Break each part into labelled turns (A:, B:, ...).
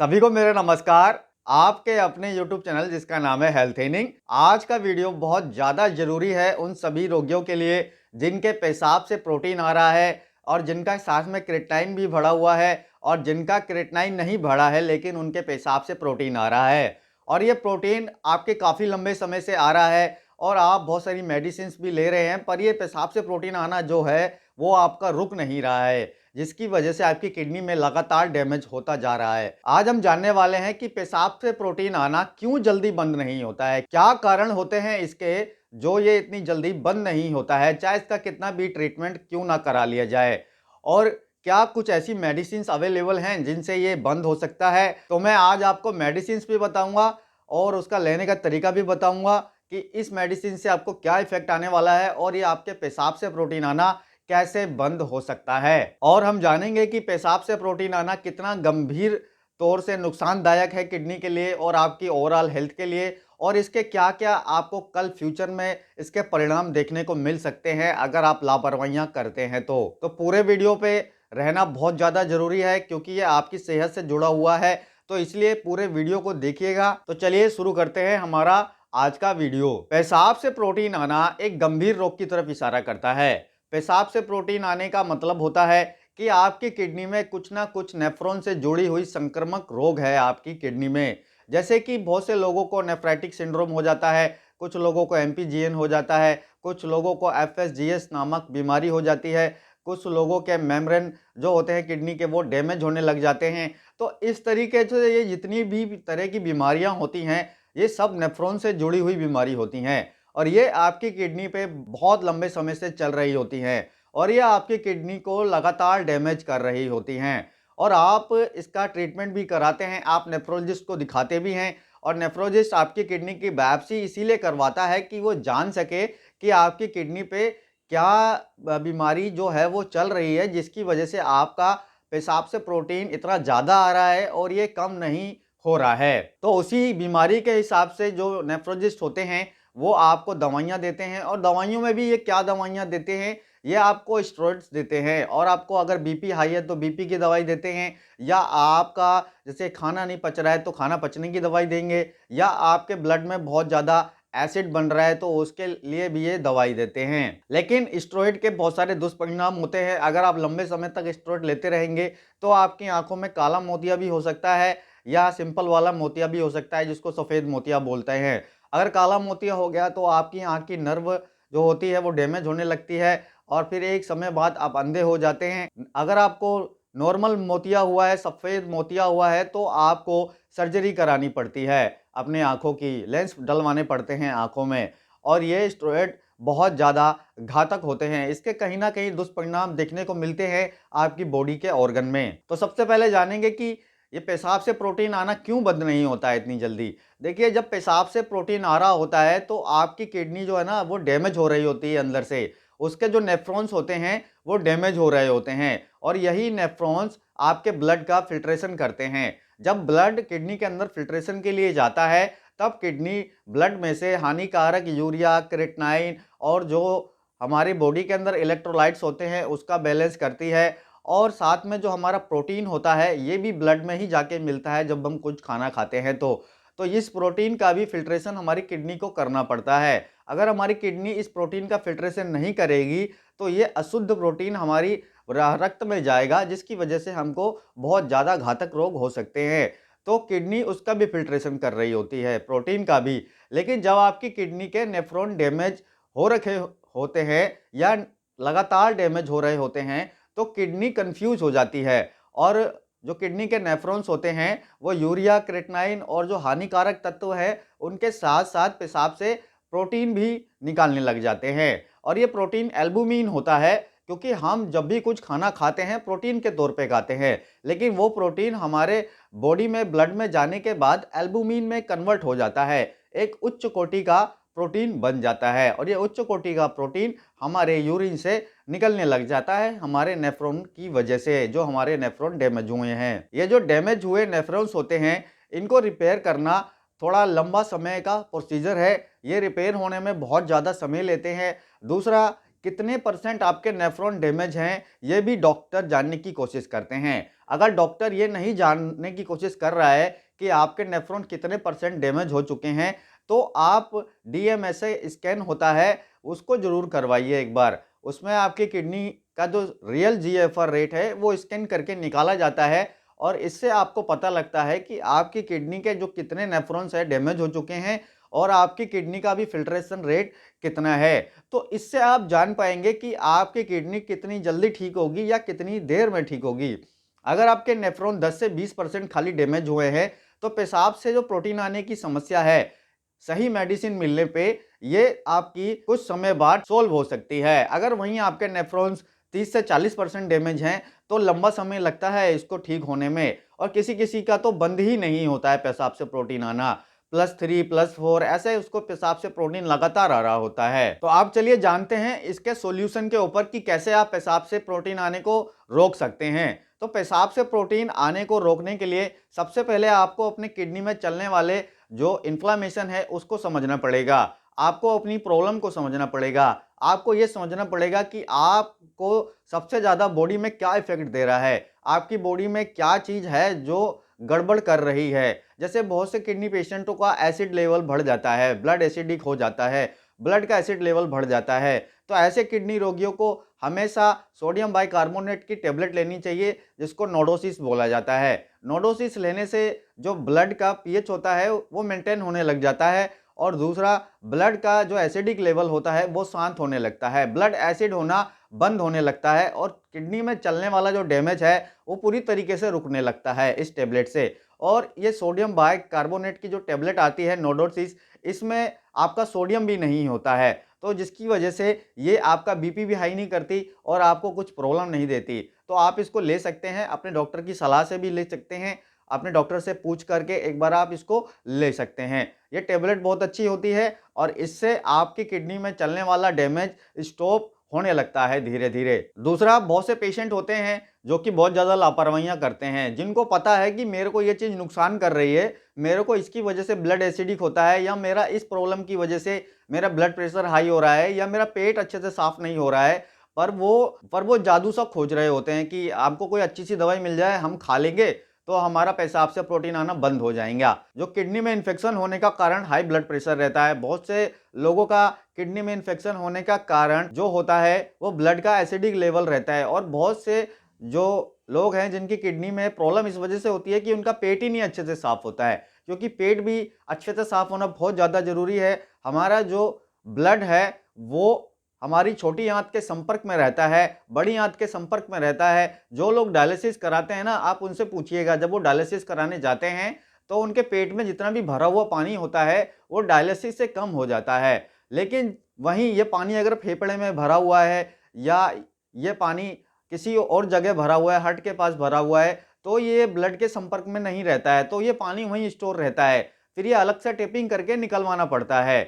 A: सभी को मेरा नमस्कार। आपके अपने YouTube चैनल जिसका नाम है हेल्थ इनिंग। आज का वीडियो बहुत ज़्यादा ज़रूरी है उन सभी रोगियों के लिए जिनके पेशाब से प्रोटीन आ रहा है और जिनका साथ में क्रिएटिनिन भी बढ़ा हुआ है और जिनका क्रिएटिनिन नहीं बढ़ा है लेकिन उनके पेशाब से प्रोटीन आ रहा है। और ये प्रोटीन आपके काफ़ी लंबे समय से आ रहा है और आप बहुत सारी मेडिसिन्स भी ले रहे हैं, पर ये पेशाब से प्रोटीन आना जो है वो आपका रुक नहीं रहा है, जिसकी वजह से आपकी किडनी में लगातार डैमेज होता जा रहा है। आज हम जानने वाले हैं कि पेशाब से प्रोटीन आना क्यों जल्दी बंद नहीं होता है, क्या कारण होते हैं इसके जो ये इतनी जल्दी बंद नहीं होता है, चाहे इसका कितना भी ट्रीटमेंट क्यों ना करा लिया जाए, और क्या कुछ ऐसी मेडिसिन अवेलेबल हैं जिनसे ये बंद हो सकता है। तो मैं आज आपको मेडिसिन भी बताऊंगा और उसका लेने का तरीका भी बताऊंगा कि इस मेडिसिन से आपको क्या इफेक्ट आने वाला है और ये आपके पेशाब से प्रोटीन आना कैसे बंद हो सकता है। और हम जानेंगे कि पेशाब से प्रोटीन आना कितना गंभीर तौर से नुकसानदायक है किडनी के लिए और आपकी ओवरऑल हेल्थ के लिए, और इसके क्या क्या आपको कल फ्यूचर में इसके परिणाम देखने को मिल सकते हैं अगर आप लापरवाहियां करते हैं। तो पूरे वीडियो पे रहना बहुत ज़्यादा जरूरी है क्योंकि ये आपकी सेहत से जुड़ा हुआ है, तो इसलिए पूरे वीडियो को देखिएगा। तो चलिए शुरू करते हैं हमारा आज का वीडियो। पेशाब से प्रोटीन आना एक गंभीर रोग की तरफ इशारा करता है। पेशाब से प्रोटीन आने का मतलब होता है कि आपकी किडनी में कुछ ना कुछ नेफ्रॉन से जुड़ी हुई संक्रामक रोग है आपकी किडनी में। जैसे कि बहुत से लोगों को नेफ्रेटिक सिंड्रोम हो जाता है, कुछ लोगों को एमपीजीएन हो जाता है, कुछ लोगों को एफएसजीएस नामक बीमारी हो जाती है, कुछ लोगों के मेम्ब्रेन जो होते हैं किडनी के वो डैमेज होने लग जाते हैं। तो इस तरीके से ये जितनी भी तरह की बीमारियां होती हैं ये सब नेफ्रॉन से जुड़ी हुई बीमारी होती हैं और ये आपकी किडनी पे बहुत लंबे समय से चल रही होती हैं और ये आपकी किडनी को लगातार डैमेज कर रही होती हैं और आप इसका ट्रीटमेंट भी कराते हैं, आप नेफ्रोलॉजिस्ट को दिखाते भी हैं। और नेफ्रोलॉजिस्ट आपकी किडनी की बायोप्सी इसीलिए करवाता है कि वो जान सके कि आपकी किडनी पे क्या बीमारी जो है वो चल रही है जिसकी वजह से आपका पेशाब से प्रोटीन इतना ज़्यादा आ रहा है और ये कम नहीं हो रहा है। तो उसी बीमारी के हिसाब से जो नेफ्रोलॉजिस्ट होते हैं वो आपको दवाइयाँ देते हैं और दवाइयों में भी ये क्या दवाइयाँ देते हैं, ये आपको स्टेरॉइड्स देते हैं और आपको अगर बीपी हाई है तो बीपी की दवाई देते हैं, या आपका जैसे खाना नहीं पच रहा है तो खाना पचने की दवाई देंगे, या आपके ब्लड में बहुत ज़्यादा एसिड बन रहा है तो उसके लिए भी ये दवाई देते हैं। लेकिन स्टेरॉइड के बहुत सारे दुष्परिणाम होते हैं। अगर आप लंबे समय तक स्टेरॉइड लेते रहेंगे तो आपकी आंखों में काला मोतिया भी हो सकता है या सिंपल वाला मोतिया भी हो सकता है जिसको सफ़ेद मोतिया बोलते हैं। अगर काला मोतिया हो गया तो आपकी आँख की नर्व जो होती है वो डैमेज होने लगती है और फिर एक समय बाद आप अंधे हो जाते हैं। अगर आपको नॉर्मल मोतिया हुआ है, सफ़ेद मोतिया हुआ है तो आपको सर्जरी करानी पड़ती है, अपने आँखों की लेंस डलवाने पड़ते हैं आँखों में। और ये स्टेरॉइड बहुत ज़्यादा घातक होते हैं, इसके कहीं न कहीं दुष्परिणाम देखने को मिलते हैं आपकी बॉडी के ऑर्गन में। तो सबसे पहले जानेंगे कि ये पेशाब से प्रोटीन आना क्यों बंद नहीं होता है इतनी जल्दी। देखिए, जब पेशाब से प्रोटीन आ रहा होता है तो आपकी किडनी जो है ना वो डैमेज हो रही होती है अंदर से। उसके जो नेफ्रॉन्स होते हैं वो डैमेज हो रहे होते हैं और यही नेफ्रॉन्स आपके ब्लड का फिल्ट्रेशन करते हैं। जब ब्लड किडनी के अंदर फिल्ट्रेशन के लिए जाता है तब किडनी ब्लड में से हानिकारक यूरिया, क्रिएटिनिन और जो हमारी बॉडी के अंदर इलेक्ट्रोलाइट्स होते हैं उसका बैलेंस करती है। और साथ में जो हमारा प्रोटीन होता है ये भी ब्लड में ही जाके मिलता है जब हम कुछ खाना खाते हैं तो इस प्रोटीन का भी फिल्ट्रेशन हमारी किडनी को करना पड़ता है। अगर हमारी किडनी इस प्रोटीन का फिल्ट्रेशन नहीं करेगी तो ये अशुद्ध प्रोटीन हमारी रक्त में जाएगा जिसकी वजह से हमको बहुत ज़्यादा घातक रोग हो सकते हैं। तो किडनी उसका भी फिल्ट्रेशन कर रही होती है, प्रोटीन का भी। लेकिन जब आपकी किडनी के नेफ्रॉन डैमेज हो रखे होते हैं या लगातार डैमेज हो रहे होते हैं तो किडनी कंफ्यूज हो जाती है और जो किडनी के नेफ्रॉन्स होते हैं वो यूरिया, क्रिएटिनिन और जो हानिकारक तत्व है उनके साथ साथ पेशाब से प्रोटीन भी निकालने लग जाते हैं। और ये प्रोटीन एल्बुमिन होता है क्योंकि हम जब भी कुछ खाना खाते हैं प्रोटीन के तौर पे खाते हैं, लेकिन वो प्रोटीन हमारे बॉडी में ब्लड में जाने के बाद एल्बुमिन में कन्वर्ट हो जाता है, एक उच्च कोटि का प्रोटीन बन जाता है और ये उच्च कोटि का प्रोटीन हमारे यूरिन से निकलने लग जाता है हमारे नेफ्रॉन की वजह से, जो हमारे नेफ्रॉन डैमेज हुए हैं। ये जो डैमेज हुए नेफ्रॉन्स होते हैं इनको रिपेयर करना थोड़ा लंबा समय का प्रोसीजर है, ये रिपेयर होने में बहुत ज़्यादा समय लेते हैं। दूसरा, कितने परसेंट आपके नेफ्रॉन डैमेज हैं ये भी डॉक्टर जानने की कोशिश करते हैं। अगर डॉक्टर ये नहीं जानने की कोशिश कर रहा है कि आपके नेफ्रॉन कितने % डैमेज हो चुके हैं, तो आप डीएमएसए स्कैन होता है, उसको ज़रूर करवाइए एक बार। उसमें आपकी किडनी का जो रियल जीएफआर रेट है, वो स्कैन करके निकाला जाता है और इससे आपको पता लगता है कि आपकी किडनी के जो कितने नेफ्रॉन्स हैं डैमेज हो चुके हैं और आपकी किडनी का भी फ़िल्ट्रेशन रेट कितना है। तो इससे आप जान पाएँगे कि आपकी किडनी कितनी जल्दी ठीक होगी या कितनी देर में ठीक होगी। अगर आपके नेफ्रॉन 10 से 20% खाली डैमेज हुए हैं, तो पेशाब से जो प्रोटीन आने की समस्या है, सही मेडिसिन मिलने पे ये आपकी कुछ समय बाद सॉल्व हो सकती है। अगर वहीं आपके नेफ्रॉन्स 30 से 40% डैमेज हैं, तो लंबा समय लगता है इसको ठीक होने में और किसी-किसी का तो बंद ही नहीं होता है पेशाब से प्रोटीन आना। +3, +4 ऐसे उसको पेशाब से प्रोटीन लगातार आ रहा होता है। तो आप चलिए जानते हैं इसके सॉल्यूशन के ऊपर कि कैसे आप पेशाब से प्रोटीन आने को रोक सकते हैं। तो पेशाब से प्रोटीन आने को रोकने के लिए सबसे पहले आपको अपनी किडनी में चलने वाले जो इन्फ्लेमेशन है उसको समझना पड़ेगा। आपको अपनी प्रॉब्लम को समझना पड़ेगा। आपको ये समझना पड़ेगा कि आपको सबसे ज़्यादा बॉडी में क्या इफ़ेक्ट दे रहा है। आपकी बॉडी में क्या चीज़ है जो गड़बड़ कर रही है। जैसे बहुत से किडनी पेशेंटों का एसिड लेवल बढ़ जाता है, ब्लड एसिडिक हो जाता है, ब्लड का एसिड लेवल बढ़ जाता है। तो ऐसे किडनी रोगियों को हमेशा सोडियम बाइकार्बोनेट की टेबलेट लेनी चाहिए जिसको नोडोसिस बोला जाता है। नोडोसिस लेने से जो ब्लड का पीएच होता है वो मेंटेन होने लग जाता है और दूसरा ब्लड का जो एसिडिक लेवल होता है वो शांत होने लगता है। ब्लड एसिड होना बंद होने लगता है और किडनी में चलने वाला जो डैमेज है वो पूरी तरीके से रुकने लगता है इस टेबलेट से। और ये सोडियम बाइकार्बोनेट की जो टेबलेट आती है नोडोसिस, इसमें आपका सोडियम भी नहीं होता है, तो जिसकी वजह से ये आपका बीपी भी हाई नहीं करती और आपको कुछ प्रॉब्लम नहीं देती। तो आप इसको ले सकते हैं, अपने डॉक्टर की सलाह से भी ले सकते हैं, अपने डॉक्टर से पूछ करके एक बार आप इसको ले सकते हैं। ये टेबलेट बहुत अच्छी होती है और इससे आपकी किडनी में चलने वाला डैमेज स्टॉप होने लगता है धीरे-धीरे। दूसरा, बहुत से पेशेंट होते हैं जो कि बहुत ज़्यादा लापरवाहियाँ करते हैं, जिनको पता है कि मेरे को ये चीज़ नुकसान कर रही है, मेरे को इसकी वजह से ब्लड एसिडिक होता है या मेरा इस प्रॉब्लम की वजह से मेरा ब्लड प्रेशर हाई हो रहा है या मेरा पेट अच्छे से साफ नहीं हो रहा है, पर वो जादू सा खोज रहे होते हैं कि आपको कोई अच्छी सी दवाई मिल जाए, हम खा लेंगे तो हमारा पेशाब से प्रोटीन आना बंद हो जाएगा। जो किडनी में इन्फेक्शन होने का कारण हाई ब्लड प्रेशर रहता है। बहुत से लोगों का किडनी में इन्फेक्शन होने का कारण जो होता है वो ब्लड का एसिडिक लेवल रहता है और बहुत से जो लोग हैं जिनकी किडनी में प्रॉब्लम इस वजह से होती है कि उनका पेट ही नहीं अच्छे से साफ होता है, क्योंकि पेट भी अच्छे से साफ होना बहुत ज़्यादा ज़रूरी है। हमारा जो ब्लड है वो हमारी छोटी आंत के संपर्क में रहता है, बड़ी आंत के संपर्क में रहता है। जो लोग डायलिसिस कराते हैं ना, आप उनसे पूछिएगा, जब वो डायलिसिस कराने जाते हैं तो उनके पेट में जितना भी भरा हुआ पानी होता है वो डायलिसिस से कम हो जाता है। लेकिन वहीं ये पानी अगर फेफड़े में भरा हुआ है या ये पानी किसी और जगह भरा हुआ है, हार्ट के पास भरा हुआ है, तो ये ब्लड के संपर्क में नहीं रहता है, तो ये पानी वहीं स्टोर रहता है। फिर ये अलग से टेपिंग करके निकलवाना पड़ता है।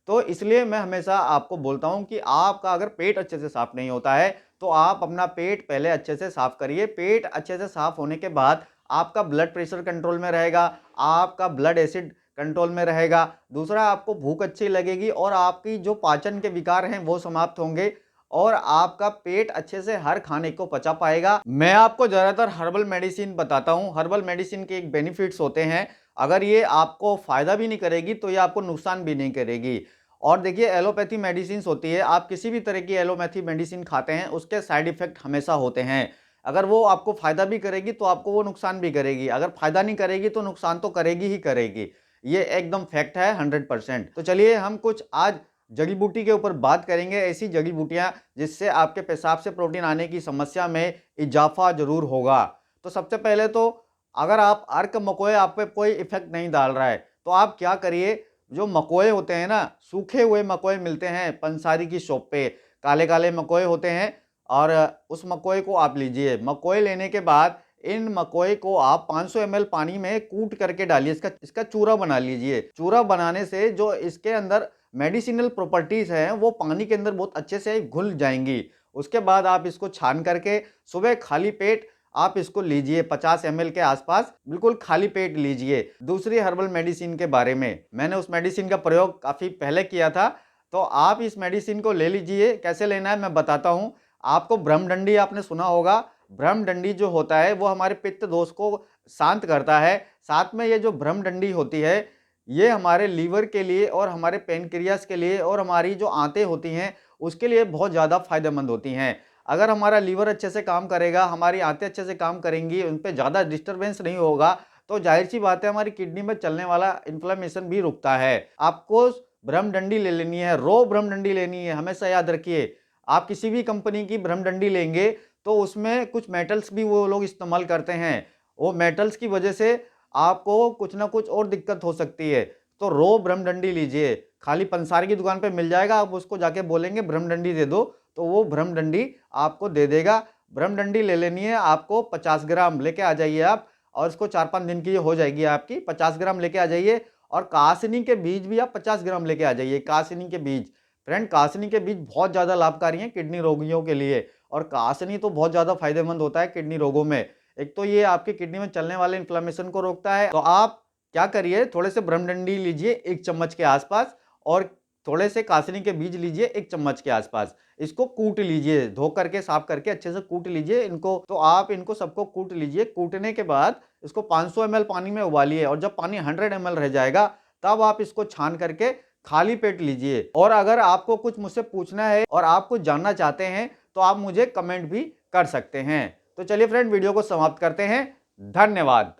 A: तो इसलिए मैं हमेशा आपको बोलता हूँ कि आपका अगर पेट अच्छे से साफ नहीं होता है, तो आप अपना पेट पहले अच्छे से साफ करिए। पेट अच्छे से साफ होने के बाद आपका ब्लड प्रेशर कंट्रोल में रहेगा, आपका ब्लड एसिड कंट्रोल में रहेगा। दूसरा, आपको भूख अच्छी लगेगी और आपकी जो पाचन के विकार हैं वो समाप्त होंगे और आपका पेट अच्छे से हर खाने को पचा पाएगा। मैं आपको ज़्यादातर हर्बल मेडिसिन बताता हूँ। हर्बल मेडिसिन के एक बेनिफिट्स होते हैं। अगर ये आपको फ़ायदा भी नहीं करेगी तो ये आपको नुकसान भी नहीं करेगी। और देखिए, एलोपैथी मेडिसिन्स होती है, आप किसी भी तरह की एलोपैथी मेडिसिन खाते हैं उसके साइड इफ़ेक्ट हमेशा होते हैं। अगर वो आपको फ़ायदा भी करेगी तो आपको वो नुकसान भी करेगी। अगर फ़ायदा नहीं करेगी तो नुकसान तो करेगी ही करेगी। ये एकदम फैक्ट है 100%। तो चलिए हम कुछ आज जड़ी बूटी के ऊपर बात करेंगे, ऐसी जड़ी बूटियाँ जिससे आपके पेशाब से प्रोटीन आने की समस्या में इजाफा ज़रूर होगा। तो सबसे पहले तो अगर आप अर्क मकोए आप पे कोई इफ़ेक्ट नहीं डाल रहा है, तो आप क्या करिए, जो मकोए होते हैं ना, सूखे हुए मकोए मिलते हैं पंसारी की शॉप पे, काले-काले मकोए होते हैं और उस मकोए को आप लीजिए। मकोए लेने के बाद इन मकोए को आप 500 ml पानी में कूट करके डालिए, इसका चूरा बना लीजिए। चूरा बनाने से जो इसके अंदर मेडिसिनल प्रॉपर्टीज़ हैं, वो पानी के अंदर बहुत अच्छे से घुल जाएँगी। उसके बाद आप इसको छान करके सुबह खाली पेट आप इसको लीजिए, 50 ml के आसपास बिल्कुल खाली पेट लीजिए। दूसरी हर्बल मेडिसिन के बारे में, मैंने उस मेडिसिन का प्रयोग काफ़ी पहले किया था, तो आप इस मेडिसिन को ले लीजिए। कैसे लेना है मैं बताता हूँ। आपको ब्रह्मडंडी आपने सुना होगा, ब्रह्मदंडी जो होता है वो हमारे पित्त दोष को शांत करता है। साथ में ये जो ब्रह्मदंडी होती है ये हमारे लीवर के लिए और हमारे पेनक्रियास के लिए और हमारी जो आंतें होती हैं उसके लिए बहुत ज़्यादा फायदेमंद होती हैं। अगर हमारा लीवर अच्छे से काम करेगा, हमारी आंतें अच्छे से काम करेंगी, उन पे ज़्यादा डिस्टर्बेंस नहीं होगा, तो जाहिर सी बात है हमारी किडनी में चलने वाला इन्फ्लेमेशन भी रुकता है। आपको ब्रह्मदंडी ले लेनी है, रॉ ब्रह्मदंडी लेनी है। हमेशा याद रखिए, आप किसी भी कंपनी की ब्रह्मदंडी लेंगे तो उसमें कुछ मेटल्स भी वो लोग इस्तेमाल करते हैं। वो मेटल्स की वजह से आपको कुछ ना कुछ और दिक्कत हो सकती है। तो रॉ ब्रह्मदंडी लीजिए, खाली पंसारी की दुकान पे मिल जाएगा, आप उसको जाके बोलेंगे ब्रह्मदंडी दे दो तो वो ब्रह्मदंडी आपको दे देगा। ब्रह्मदंडी ले लेनी है आपको, 50 ग्राम लेके आ जाइए आप, और इसको 4-5 दिन की हो जाएगी आपकी। 50 ग्राम लेके आ जाइए और कासनी के बीज भी आप 50 ग्राम लेके आ जाइए। कासनी के बीज, फ्रेंड कासनी के बीज बहुत ज़्यादा लाभकारी हैं किडनी रोगियों के लिए, और कासनी तो बहुत ज़्यादा फायदेमंद होता है किडनी रोगों में। एक तो ये आपकी किडनी में चलने वाले इन्फ्लेमेशन को रोकता है। तो आप क्या करिए, थोड़े से ब्रह्मदंडी लीजिए 1 चम्मच के आसपास, और थोड़े से कासनी के बीज लीजिए 1 चम्मच के आसपास। इसको कूट लीजिए, धो करके साफ करके अच्छे से कूट लीजिए इनको। तो आप इनको सबको कूट लीजिए। कूटने के बाद इसको 500 ml पानी में उबालिए, और जब पानी 100 ml रह जाएगा तब आप इसको छान करके खाली पेट लीजिए। और अगर आपको कुछ मुझसे पूछना है और आप कुछ जानना चाहते हैं तो आप मुझे कमेंट भी कर सकते हैं। तो चलिए फ्रेंड, वीडियो को समाप्त करते हैं। धन्यवाद।